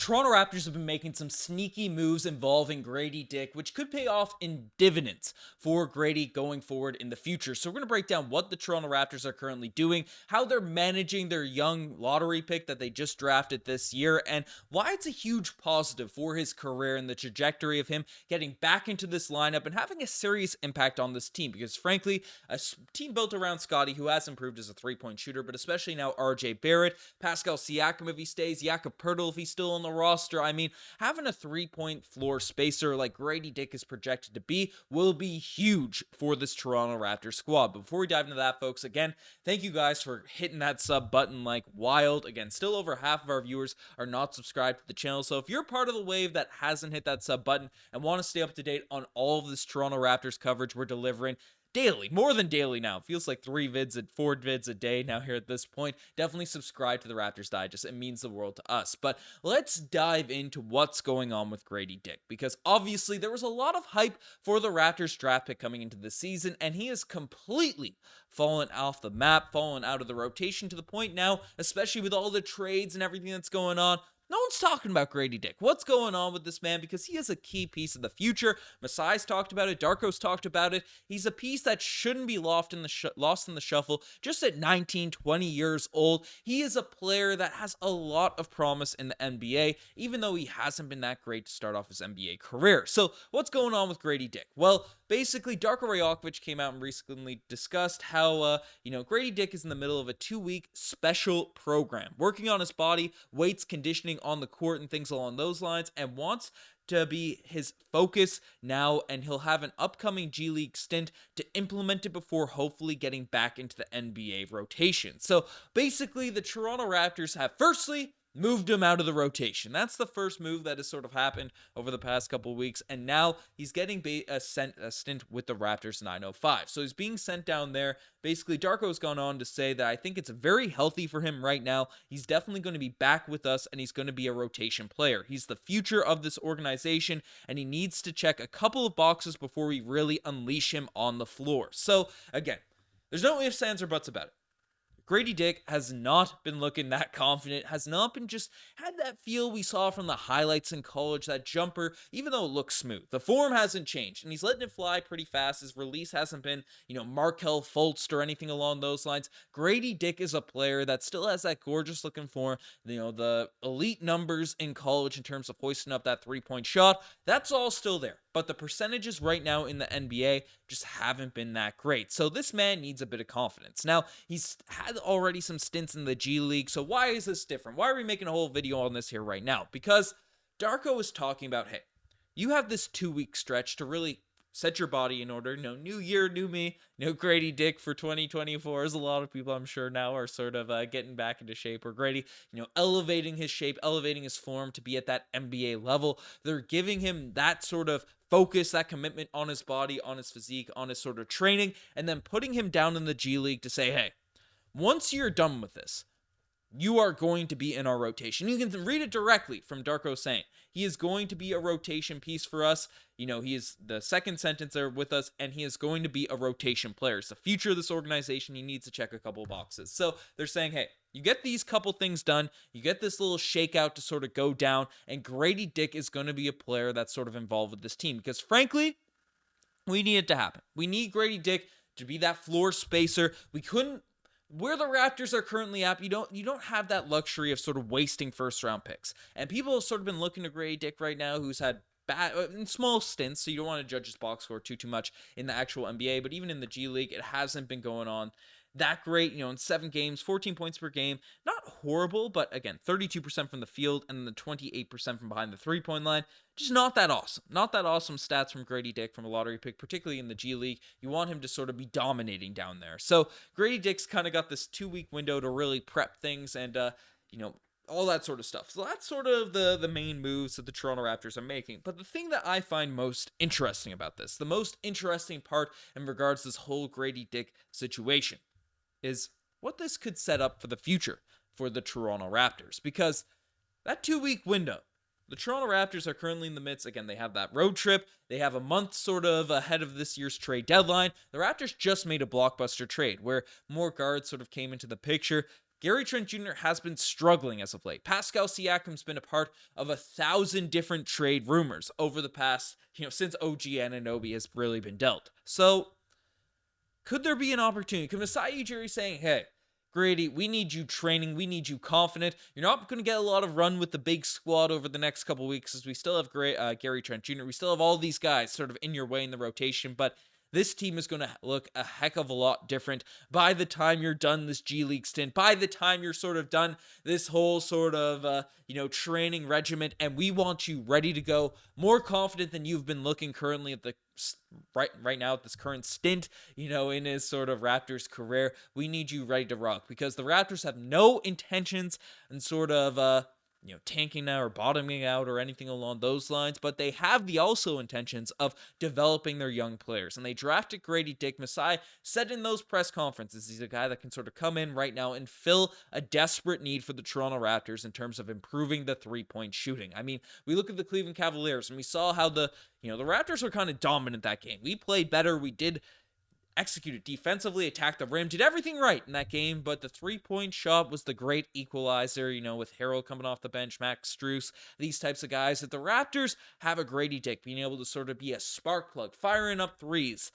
Toronto Raptors have been making some sneaky moves involving Grady Dick, which could pay off in dividends for Grady going forward in the future. So we're going to break down what the Toronto Raptors are currently doing, how they're managing their young lottery pick that they just drafted this year, and why it's a huge positive for his career and the trajectory of him getting back into this lineup and having a serious impact on this team. Because frankly, a team built around Scotty, who has improved as a three-point shooter, but especially now RJ Barrett, Pascal Siakam if he stays, Jakob Poeltl if he's still on the roster. I mean, having a three-point floor spacer like Grady Dick is projected to be will be huge for this Toronto Raptors squad. But before we dive into that, folks, again, thank you guys for hitting that sub button like wild. Again, still over half of our viewers are not subscribed to the channel. So if you're part of the wave that hasn't hit that sub button and want to stay up to date on all of this Toronto Raptors coverage we're delivering daily, more than daily now. It feels like 4 vids a day now here at this point. Definitely subscribe to the Raptors Digest. It means the world to us. But let's dive into what's going on with Grady Dick, because obviously there was a lot of hype for the Raptors draft pick coming into the season, and he has completely fallen off the map, fallen out of the rotation to the point now, especially with all the trades and everything that's going on, no one's talking about Grady Dick. What's going on with this man? Because he is a key piece of the future. Masai's talked about it. Darko's talked about it. He's a piece that shouldn't be lost in the shuffle. Just at 19, 20 years old, he is a player that has a lot of promise in the NBA, even though he hasn't been that great to start off his NBA career. So what's going on with Grady Dick? Well, basically, Darko Rajokovic came out and recently discussed how, Grady Dick is in the middle of a 2-week special program, working on his body, weights, conditioning on the court, and things along those lines, and wants to be his focus now, and he'll have an upcoming G League stint to implement it before hopefully getting back into the NBA rotation. So basically, the Toronto Raptors have firstly moved him out of the rotation. That's the first move that has sort of happened over the past couple weeks, and now he's getting a stint with the Raptors 905. So he's being sent down there. Basically, Darko's gone on to say that I think it's very healthy for him right now. He's definitely going to be back with us, and he's going to be a rotation player. He's the future of this organization, and he needs to check a couple of boxes before we really unleash him on the floor. So, again, there's no ifs, ands, or buts about it. Grady Dick has not been looking that confident, has not been just had that feel we saw from the highlights in college, that jumper, even though it looks smooth. The form hasn't changed, and he's letting it fly pretty fast. His release hasn't been, Markelle Fultz or anything along those lines. Grady Dick is a player that still has that gorgeous looking form, the elite numbers in college in terms of hoisting up that three-point shot. That's all still there. But the percentages right now in the NBA just haven't been that great. So this man needs a bit of confidence. Now, he's had already some stints in the G League, so why is this different? Why are we making a whole video on this here right now? Because Darko is talking about, hey, you have this 2-week stretch to really set your body in order. New year, new me. Grady Dick for 2024. As a lot of people, I'm sure, now are sort of getting back into shape. Or Grady, elevating his shape, elevating his form to be at that NBA level. They're giving him that sort of focus, that commitment on his body, on his physique, on his sort of training, and then putting him down in the G League to say, hey, once you're done with this, you are going to be in our rotation. You can read it directly from Darko saying he is going to be a rotation piece for us. He is the second sentence there with us, and he is going to be a rotation player. It's the future of this organization. He needs to check a couple boxes. So they're saying, hey, you get these couple things done, you get this little shakeout to sort of go down, and Grady Dick is going to be a player that's sort of involved with this team. Because frankly, we need it to happen. We need Grady Dick to be that floor spacer. Where the Raptors are currently at, you don't have that luxury of sort of wasting first-round picks. And people have sort of been looking to Grady Dick right now, who's had bad in small stints, so you don't want to judge his box score too much in the actual NBA, but even in the G League, it hasn't been going on that great. In 7 games, 14 points per game, not horrible, but again, 32% from the field and then 28% from behind the three-point line. Just not that awesome. Not that awesome stats from Grady Dick from a lottery pick, particularly in the G League. You want him to sort of be dominating down there. So Grady Dick's kind of got this 2-week window to really prep things and, all that sort of stuff. So that's sort of the main moves that the Toronto Raptors are making. But the thing that I find most interesting about this, the most interesting part in regards to this whole Grady Dick situation, is what this could set up for the future for the Toronto Raptors. Because that 2-week window, the Toronto Raptors are currently in the midst. Again, they have that road trip. They have a month sort of ahead of this year's trade deadline. The Raptors just made a blockbuster trade where more guards sort of came into the picture. Gary Trent Jr. has been struggling as of late. Pascal Siakam's been a part of 1,000 different trade rumors over the past, since OG Anunoby has really been dealt. So, could there be an opportunity? Could Masai Ujiri saying, hey, Grady, we need you training. We need you confident. You're not going to get a lot of run with the big squad over the next couple weeks as we still have Gary Trent Jr. We still have all these guys sort of in your way in the rotation, but this team is going to look a heck of a lot different by the time you're done this G League stint, by the time you're sort of done this whole sort of, training regiment, and we want you ready to go, more confident than you've been looking currently at the right now at this current stint, in his sort of Raptors career. We need you ready to rock because the Raptors have no intentions and sort of, tanking now or bottoming out or anything along those lines, but they have the also intentions of developing their young players. And they drafted Grady Dick. Masai said in those press conferences, he's a guy that can sort of come in right now and fill a desperate need for the Toronto Raptors in terms of improving the three-point shooting. I mean, we look at the Cleveland Cavaliers and we saw how the Raptors were kind of dominant that game. We played better. We did executed defensively, attacked the rim, did everything right in that game, but the three-point shot was the great equalizer, with Harrell coming off the bench, Max Strus, these types of guys. That the Raptors have a Grady Dick being able to sort of be a spark plug, firing up threes,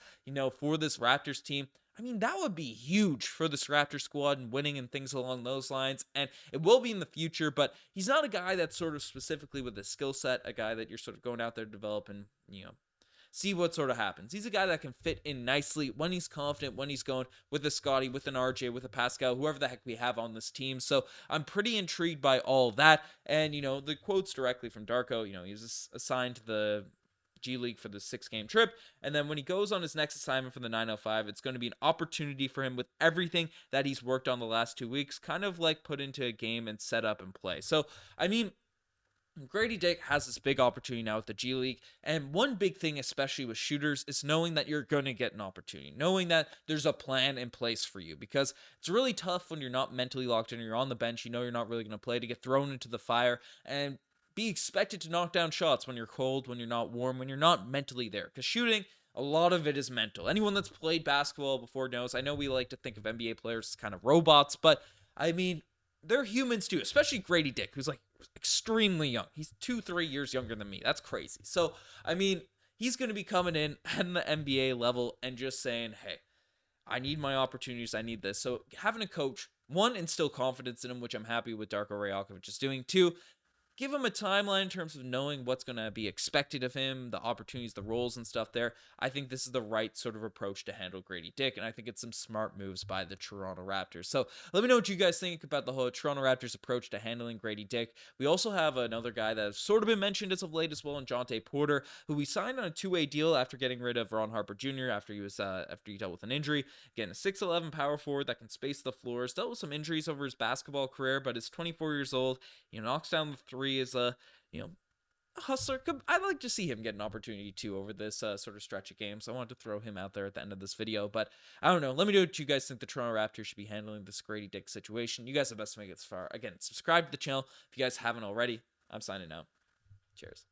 for this Raptors team. I mean, that would be huge for this Raptors squad and winning and things along those lines, and it will be in the future, but he's not a guy that's sort of specifically with a skill set, a guy that you're sort of going out there to develop and, see what sort of happens. He's a guy that can fit in nicely when he's confident, when he's going with a Scotty, with an RJ, with a Pascal, whoever the heck we have on this team. So I'm pretty intrigued by all that. And, the quotes directly from Darko, he was assigned to the G League for the 6-game trip. And then when he goes on his next assignment for the 905, it's going to be an opportunity for him with everything that he's worked on the last 2 weeks, kind of like put into a game and set up and play. So, I mean, Grady Dick has this big opportunity now with the G League, and one big thing, especially with shooters, is knowing that you're going to get an opportunity, knowing that there's a plan in place for you, because it's really tough when you're not mentally locked in, or you're on the bench, you're not really going to play, to get thrown into the fire and be expected to knock down shots when you're cold, when you're not warm, when you're not mentally there, because shooting, a lot of it is mental. Anyone that's played basketball before knows. I know we like to think of NBA players as kind of robots, but I mean, they're humans too, especially Grady Dick, who's like extremely young. He's 2-3 years younger than me. That's crazy. So, I mean, he's going to be coming in at the NBA level and just saying, hey, I need my opportunities. I need this. So having a coach, one, instill confidence in him, which I'm happy with Darko Rajakovic is doing. Two, give him a timeline in terms of knowing what's going to be expected of him, the opportunities, the roles and stuff there. I think this is the right sort of approach to handle Grady Dick, and I think it's some smart moves by the Toronto Raptors. So let me know what you guys think about the whole Toronto Raptors approach to handling Grady Dick. We also have another guy that has sort of been mentioned as of late as well, in Jonte Porter, who we signed on a 2-way deal after getting rid of Ron Harper Jr. after he dealt with an injury. Again, a 6'11" power forward that can space the floors, dealt with some injuries over his basketball career, but is 24 years old. Knocks down the three, is a hustler. I'd like to see him get an opportunity too over this sort of stretch of games. I wanted to throw him out there at the end of this video, but I don't know. Let me know what you guys think the Toronto Raptors should be handling this Grady Dick situation. You guys have best to make it this far. Again, subscribe to the channel if you guys haven't already. I'm signing out. Cheers.